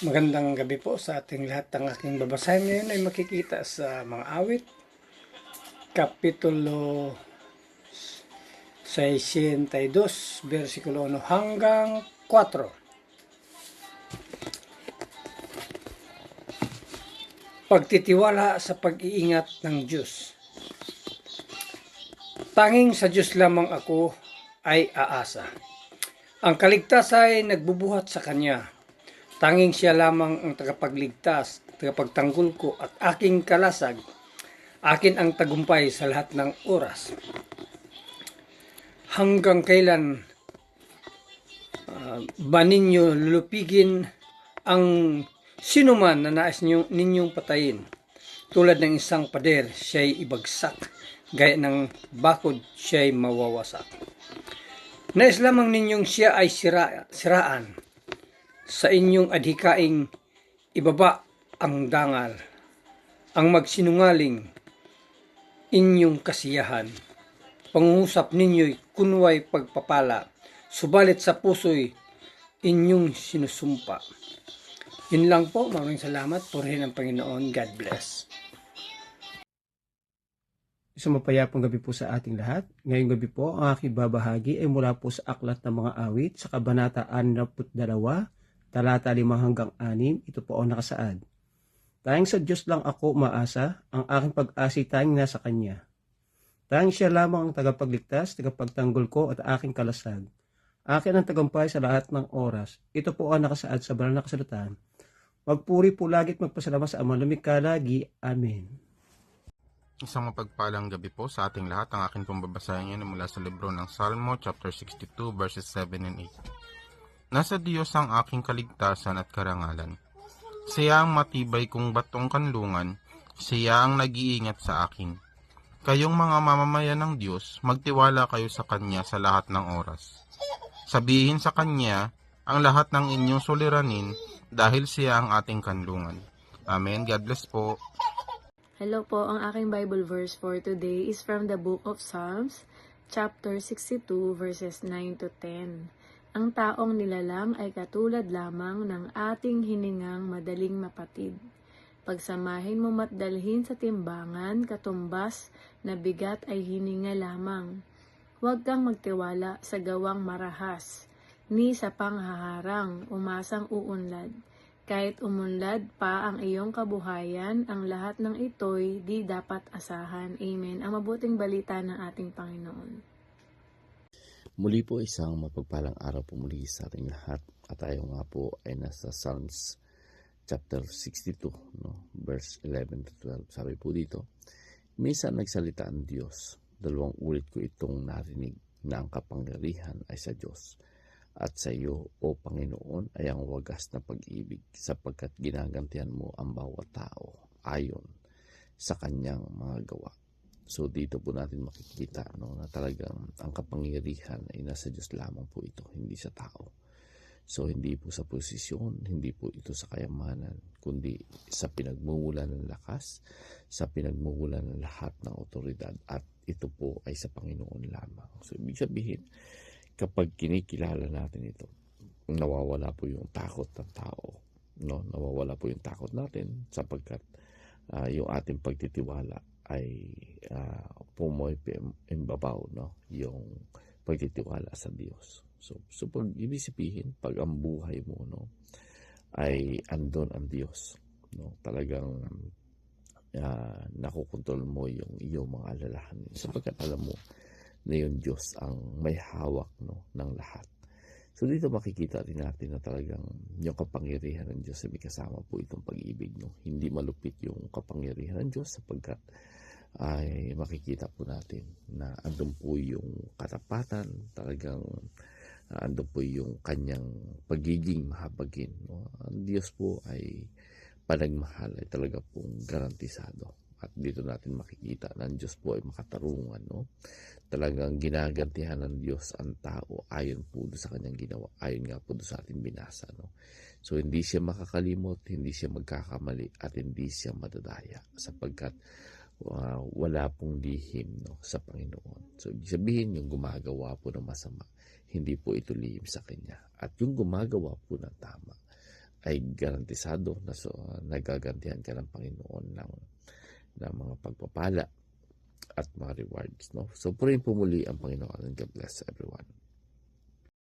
Magandang gabi po sa ating lahat. Ang aking babasahin ngayon ay makikita sa mga awit, Kapitulo 62, versikulo 1 hanggang 4. Pagtitiwala sa pag-iingat ng Diyos. Tanging sa Diyos lamang ako ay aasa. Ang kaligtasan ay nagbubuhat sa Kanya. Tanging siya lamang ang tagapagligtas, tagapagtanggol ko at aking kalasag. Akin ang tagumpay sa lahat ng oras. Hanggang kailan ba ninyo lulupigin ang sinuman na nais ninyong patayin? Tulad ng isang pader, siya'y ibagsak. Gaya ng bakod, siya'y mawawasak. Nais lamang ninyong siya ay siraan. Sa inyong adhikaing ibaba ang dangal, ang magsinungaling inyong kasiyahan. Pangungusap ninyo'y kunway pagpapala, subalit sa puso'y inyong sinusumpa. Yun lang po, maraming salamat. Purihin ang Panginoon. God bless. Isang mapayapang gabi po sa ating lahat. Ngayong gabi po, ang aking babahagi ay mula po sa Aklat ng Mga Awit sa Kabanata 62, talata 5 hanggang 6. Ito po ang nakasaad. Tanging sa Diyos lang ako umaasa, ang aking pag-asi tanging nasa Kanya. Tanging siya lamang ang tagapagligtas, tagapagtanggol ko at aking kalasag. Akin ang tagumpay sa lahat ng oras. Ito po ang nakasaad sa banal na kasulatan. Magpuri po lagi at magpasalamat sa Amang lumikha lagi. Amen. Isang mapagpalang gabi po sa ating lahat. Ang aking pambabasahin ngayon mula sa libro ng Salmo, chapter 62, verses 7 and 8. Nasa Diyos ang aking kaligtasan at karangalan. Siya ang matibay kong batong kanlungan, siya ang nag-iingat sa akin. Kayong mga mamamayan ng Diyos, magtiwala kayo sa Kanya sa lahat ng oras. Sabihin sa Kanya ang lahat ng inyong suliranin dahil siya ang ating kanlungan. Amen. God bless po. Hello po, ang aking Bible verse for today is from the book of Psalms, chapter 62, verses 9 to 10. Ang taong nilalang ay katulad lamang ng ating hiningang madaling mapatid. Pagsamahin mo matdalhin sa timbangan, katumbas na bigat ay hininga lamang. Huwag kang magtiwala sa gawang marahas, ni sa panghaharang umasang uunlad. Kahit umunlad pa ang iyong kabuhayan, ang lahat ng ito'y di dapat asahan. Amen. Ang mabuting balita ng ating Panginoon. Muli po isang mapagpalang araw po muli sa ating lahat. At tayo nga po ay nasa Psalms chapter 62, verse 11 to 12. Sabi po dito, minsan nagsalita ang Diyos. 2 ulit ko itong narinig na ang kapangyarihan ay sa Diyos. At sa iyo, O Panginoon, ay ang wagas na pag-ibig sapagkat ginagantihan mo ang bawat tao ayon sa kanyang mga gawa. So dito po natin makikita na talagang ang kapangyarihan ay nasa Diyos lamang po ito, hindi sa tao. So hindi po sa posisyon, hindi po ito sa kayamanan, kundi sa pinagmumulan ng lakas, sa pinagmumulan ng lahat ng otoridad, at ito po ay sa Panginoon lamang. So ibig sabihin, kapag kinikilala natin ito, nawawala po yung takot ng tao. Nawawala po yung takot natin sapagkat yung ating pagtitiwala ay pumoy-imbabaw, yung pagtitiwala sa Diyos. So pag ibig sabihin, pag ang buhay mo ay andon ang Diyos, talagang nakokontrol mo yung iyong mga alalahanin sapagkat alam mo na yung Diyos ang may hawak ng lahat. So dito makikita rin natin na talagang yung kapangyarihan ng Diyos ay may kasama po itong pag-ibig. Hindi malupit yung kapangyarihan ng Diyos sapagkat ay makikita po natin na andun po yung katapatan, talagang andun po yung kanyang pagiging mahabagin. Ang Diyos po ay panagmahal, ay talaga pong garantisado. At dito natin makikita na ang Diyos po ay makatarungan. Talagang ginagantihan ng Diyos ang tao ayon po sa kanyang ginawa, ayon nga po sa ating binasa. So hindi siya makakalimot, hindi siya magkakamali, at hindi siya madadaya sapagkat wala pong lihim sa Panginoon. So ibig sabihin, yung gumagawa po ng masama, hindi po ito lihim sa Kanya. At yung gumagawa po ng tama ay garantisado na nagagantihan ka ng Panginoon ng mga pagpapala at mga rewards. No? So, purihin po muli ang Panginoon, and God bless everyone.